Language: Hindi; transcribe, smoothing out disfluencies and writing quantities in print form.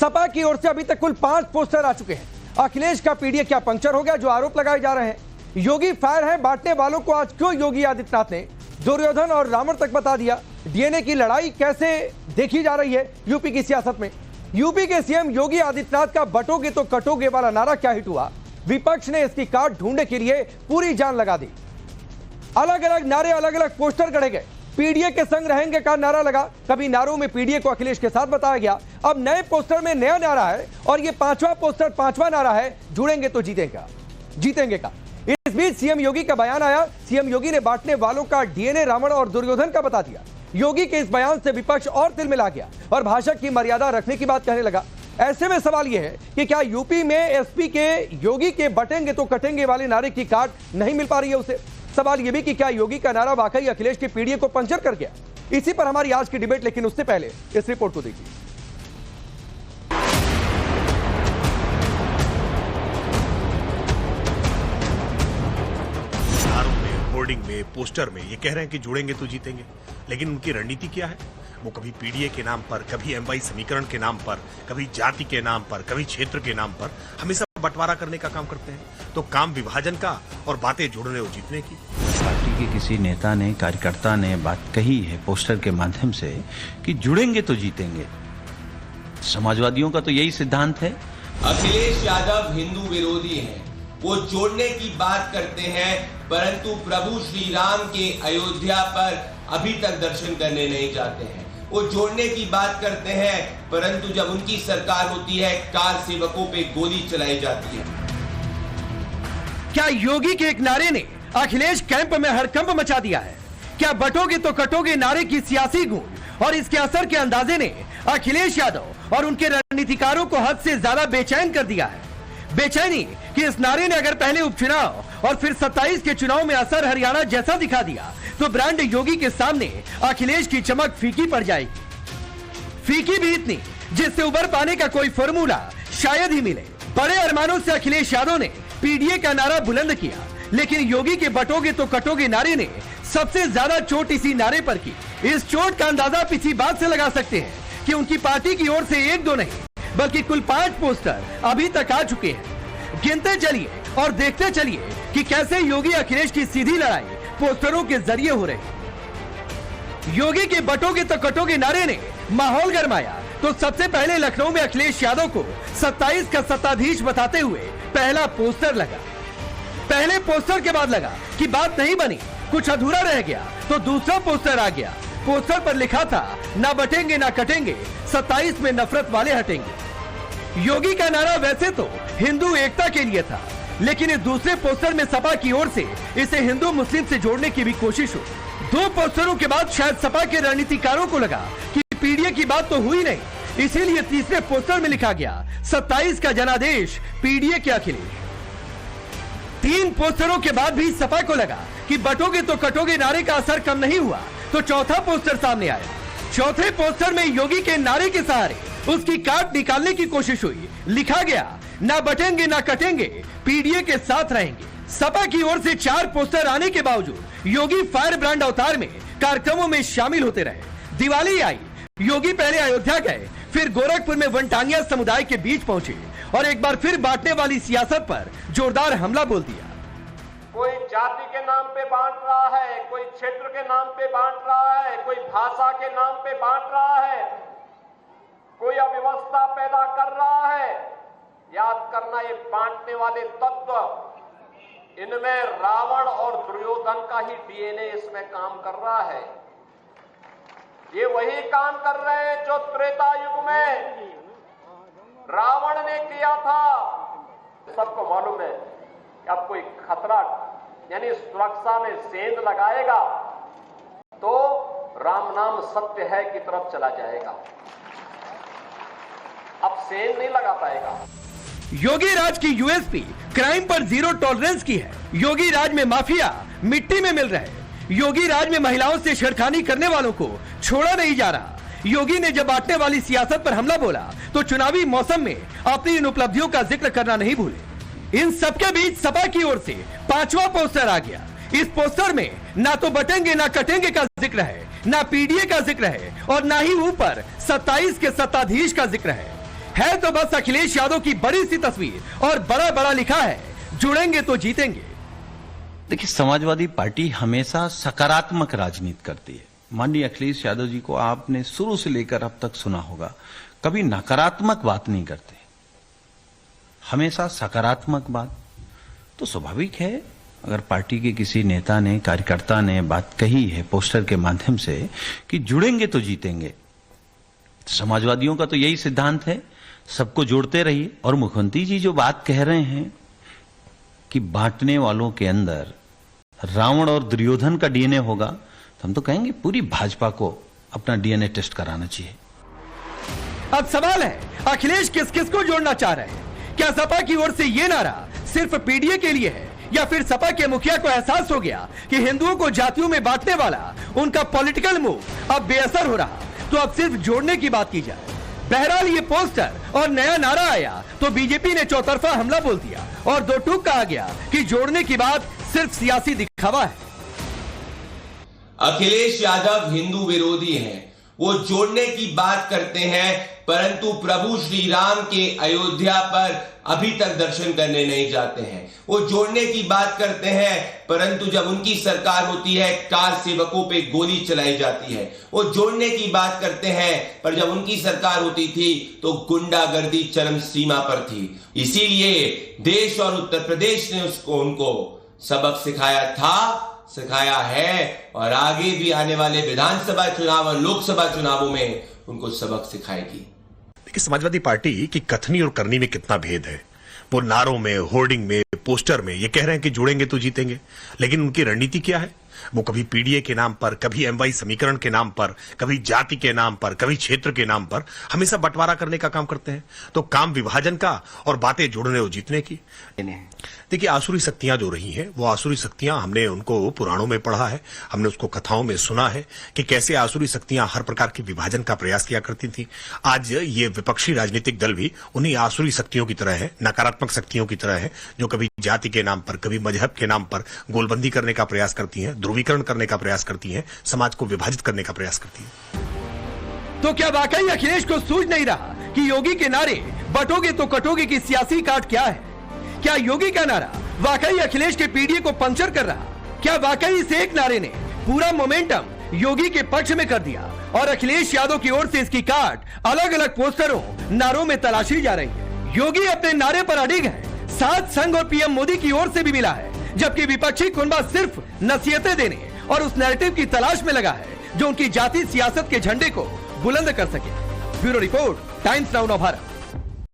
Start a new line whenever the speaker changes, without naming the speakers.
सपा की ओर से अभी तक कुल 5 पोस्टर आ चुके हैं। अखिलेश का पीडीए क्या पंक्चर हो गया, जो आरोप लगाए जा रहे हैं। योगी फायर है, बांटने वालों को आज क्यों योगी आदित्यनाथ ने दुर्योधन और रावण तक बता दिया। डीएनए की लड़ाई कैसे देखी जा रही है यूपी की सियासत में। यूपी के सीएम योगी आदित्यनाथ का बटोगे तो कटोगे वाला नारा क्या हिट हुआ। विपक्ष ने इसकी काट ढूंढने के लिए पूरी जान लगा दी। अलग अलग नारे, अलग अलग पोस्टर गढ़े गए। पीडीए के संग रहेंगे का नारा लगा। कभी नारों में पीडीए को अखिलेश के साथ बताया गया। अब नए पोस्टर में नया नारा है और ये 5वां पोस्टर 5वां नारा है, जुड़ेंगे तो जीतेंगे का। इस बीच सीएम योगी का बयान आया। सीएम योगी ने बांटने वालों का डीएनए रावण और दुर्योधन का बता दिया। योगी के इस बयान से विपक्ष और तिलमिला गया और भाषा की मर्यादा रखने की बात कहने लगा। ऐसे में सवाल यह है कि क्या यूपी में एसपी के योगी के बटेंगे तो कटेंगे वाले नारे की काट नहीं मिल पा रही है उसे। सवाल यह भी कि क्या योगी का नारा वाकई अखिलेश के पीडीए को पंचर कर गया। इसी पर हमारी आज की डिबेट, लेकिन उससे पहले इस रिपोर्ट को देखिए।
होर्डिंग में, पोस्टर में ये कह रहे हैं कि जुड़ेंगे तो जीतेंगे, लेकिन उनकी रणनीति क्या है। वो कभी पीडीए के नाम पर, कभी एमवाई समीकरण के नाम पर, कभी जाति के नाम पर, कभी क्षेत्र के नाम पर हमेशा बंटवारा करने का काम करते हैं। तो काम विभाजन का और बातें जोड़ने और जीतने की।
पार्टी के किसी नेता ने, कार्यकर्ता ने बात कही है पोस्टर के माध्यम से कि जुड़ेंगे तो जीतेंगे। समाजवादियों का तो यही सिद्धांत है।
अखिलेश यादव हिंदू विरोधी हैं। वो जोड़ने की बात करते हैं, परंतु प्रभु श्री राम के अयोध्या पर अभी तक दर्शन करने नहीं जाते हैं। वो जोड़ने की बात करते हैं, परंतु जब उनकी सरकार होती है कार सेवकों पे गोली चलाई जाती है।
क्या योगी के एक नारे ने अखिलेश कैंप में हड़कंप मचा दिया है। क्या बटोगे तो कटोगे नारे की सियासी गूंज और इसके असर के अंदाजे ने अखिलेश यादव और उनके रणनीतिकारों को हद से ज्यादा बेचैन कर दिया है। बेचैनी कि इस नारे ने अगर पहले उपचुनाव और फिर 27 के चुनाव में असर हरियाणा जैसा दिखा दिया, तो ब्रांड योगी के सामने अखिलेश की चमक फीकी पड़ जाएगी। फीकी भी इतनी जिससे उबर पाने का कोई फॉर्मूला शायद ही मिले। बड़े अरमानों से अखिलेश यादव ने पीडीए का नारा बुलंद किया, लेकिन योगी के बटोगे तो कटोगे नारे ने सबसे ज्यादा चोट इसी नारे पर की। इस चोट का अंदाजा आप इसी बात से लगा सकते हैं कि उनकी पार्टी की ओर से 1-2 नहीं बल्कि कुल 5 पोस्टर अभी तक आ चुके हैं। गिनते चलिए और देखते चलिए कि कैसे योगी अखिलेश की सीधी लड़ाई पोस्टरों के जरिए हो रही है। योगी के बटोगे तो कटोगे नारे ने माहौल गरमाया तो सबसे पहले लखनऊ में अखिलेश यादव को 27 का सत्ताधीश बताते हुए पहला पोस्टर लगा। पहले पोस्टर के बाद लगा कि बात नहीं बनी, कुछ अधूरा रह गया, तो दूसरा पोस्टर आ गया। पोस्टर पर लिखा था, ना बटेंगे ना कटेंगे, 27 में नफरत वाले हटेंगे। योगी का नारा वैसे तो हिंदू एकता के लिए था, लेकिन इस दूसरे पोस्टर में सपा की ओर से इसे हिंदू मुस्लिम से जोड़ने की भी कोशिश हुई। 2 पोस्टरों के बाद शायद सपा के रणनीतिकारों को लगा कि पीडीए की बात तो हुई नहीं, इसीलिए तीसरे पोस्टर में लिखा गया 27 का जनादेश पीडीए के अखिलेश। 3 पोस्टरों के बाद भी सपा को लगा कि बटोगे तो कटोगे नारे का असर कम नहीं हुआ, तो चौथा पोस्टर सामने आया। चौथे पोस्टर में योगी के नारे के सहारे उसकी काट निकालने की कोशिश हुई। लिखा गया, ना बटेंगे ना कटेंगे, पीडीए के साथ रहेंगे। सपा की ओर से 4 पोस्टर आने के बावजूद योगी फायर ब्रांड अवतार में कार्यक्रमों में शामिल होते रहे। दिवाली आई, योगी पहले अयोध्या गए, फिर गोरखपुर में वनटांगिया समुदाय के बीच पहुंचे और एक बार फिर बांटने वाली सियासत पर जोरदार हमला बोल दिया।
कोई जाति के नाम पे बांट रहा है, कोई क्षेत्र के नाम पे बांट रहा है, कोई भाषा के नाम पे बांट रहा है, कोई अव्यवस्था पैदा कर रहा है। याद करना, ये बांटने वाले तत्व, इनमें रावण और दुर्योधन का ही डीएनए इसमें काम कर रहा है। ये वही काम कर रहे हैं जो त्रेता युग में रावण ने किया था। सबको मालूम है कि अब कोई खतरा यानी सुरक्षा में सेंध लगाएगा तो राम नाम सत्य है की तरफ चला जाएगा। अब सेंध नहीं लगा पाएगा।
योगी राज की यूएसपी क्राइम पर 0 टॉलरेंस की है। योगी राज में माफिया मिट्टी में मिल रहे। योगी राज में महिलाओं से छेड़खानी करने वालों को छोड़ा नहीं जा रहा। योगी ने जब बांटने वाली सियासत पर हमला बोला तो चुनावी मौसम में अपनी इन उपलब्धियों का जिक्र करना नहीं भूले। इन सबके बीच सपा की ओर से 5वां पोस्टर आ गया। इस पोस्टर में ना तो बटेंगे ना कटेंगे का जिक्र है, ना पीडीए का जिक्र है और ना ही ऊपर 27 के सत्ताधीश का जिक्र है। है तो बस अखिलेश यादव की बड़ी सी तस्वीर और बड़ा बड़ा लिखा है, जुड़ेंगे तो जीतेंगे।
देखिए, समाजवादी पार्टी हमेशा सकारात्मक राजनीति करती है। माननीय अखिलेश यादव जी को आपने शुरू से लेकर अब तक सुना होगा, कभी नकारात्मक बात नहीं करते, हमेशा सकारात्मक बात। तो स्वाभाविक है, अगर पार्टी के किसी नेता ने, कार्यकर्ता ने बात कही है पोस्टर के माध्यम से कि जुड़ेंगे तो जीतेंगे, समाजवादियों का तो यही सिद्धांत है, सबको जोड़ते रहिए। और मुख्यमंत्री जी जो बात कह रहे हैं कि बांटने वालों के अंदर रावण और दुर्योधन का डीएनए होगा, तो हम तो कहेंगे पूरी भाजपा को अपना डीएनए टेस्ट कराना चाहिए।
अब सवाल है, अखिलेश किस किस को जोड़ना चाह रहे हैं? क्या सपा की ओर से ये नारा सिर्फ पीडीए के लिए है, या फिर सपा के मुखिया को एहसास हो गया कि हिंदुओं को जातियों में बांटने वाला उनका पॉलिटिकल मूव अब बेअसर हो रहा, तो अब सिर्फ जोड़ने की बात की जाए। बहरहाल ये पोस्टर और नया नारा आया तो बीजेपी ने चौतरफा हमला बोल दिया और दो टूक कहा गया कि जोड़ने की बात सिर्फ सियासी दिखावा है।
अखिलेश यादव हिंदू विरोधी हैं। वो जोड़ने की बात करते हैं, परंतु प्रभु श्री राम के अयोध्या पर अभी तक दर्शन करने नहीं जाते हैं। वो जोड़ने की बात करते हैं, परंतु जब उनकी सरकार होती है कार सेवकों पे गोली चलाई जाती है। वो जोड़ने की बात करते हैं, पर जब उनकी सरकार होती थी तो गुंडागर्दी चरम सीमा पर थी। इसीलिए देश और उत्तर प्रदेश ने उनको सबक सिखाया था, सिखाया है, और आगे भी आने वाले विधानसभा चुनाव और लोकसभा चुनावों में उनको सबक सिखाएगी।
देखिए, समाजवादी पार्टी की कथनी और करनी में कितना भेद है। वो नारों में, होर्डिंग में, पोस्टर में ये कह रहे हैं कि जुड़ेंगे तो जीतेंगे, लेकिन उनकी रणनीति क्या है? वो कभी पीडीए के नाम पर, कभी एमवाई समीकरण के नाम पर, कभी जाति के नाम पर, कभी क्षेत्र के नाम पर हमेशा बंटवारा करने का काम करते हैं। तो काम विभाजन का और बातें जोड़ने और जीतने की। देखिए, आसुरी शक्तियां जो रही हैं, वो आसुरी शक्तियां हमने उनको पुराणों में पढ़ा है, हमने उसको कथाओं में सुना है कि कैसे आसुरी शक्तियां हर प्रकार के विभाजन का प्रयास किया करती थी। आज ये विपक्षी राजनीतिक दल भी उन्हीं आसुरी शक्तियों की तरह है, नकारात्मक शक्तियों की तरह है, जो कभी जाति के नाम पर, कभी मजहब के नाम पर गोलबंदी करने का प्रयास करती हैं, ध्रुवीकरण करने का प्रयास करती हैं, समाज को विभाजित करने का प्रयास करती हैं।
तो क्या वाकई अखिलेश को सूझ नहीं रहा कि योगी के नारे बटोगे तो कटोगे की सियासी काट क्या है? क्या योगी का नारा वाकई अखिलेश के पीडीए को पंक्चर कर रहा? क्या वाकई इस एक नारे ने पूरा मोमेंटम योगी के पक्ष में कर दिया और अखिलेश यादव की ओर से इसकी काट अलग अलग पोस्टरों, नारों में तलाशी जा रही है? योगी अपने नारे पर अडिग है, साथ संघ और पीएम मोदी की ओर से भी मिला है, जबकि विपक्षी कुनबा सिर्फ नसीहतें देने और उस नैरेटिव की तलाश में लगा है जो उनकी जाति सियासत के झंडे को बुलंद कर सके। Bureau report, times now Bharat.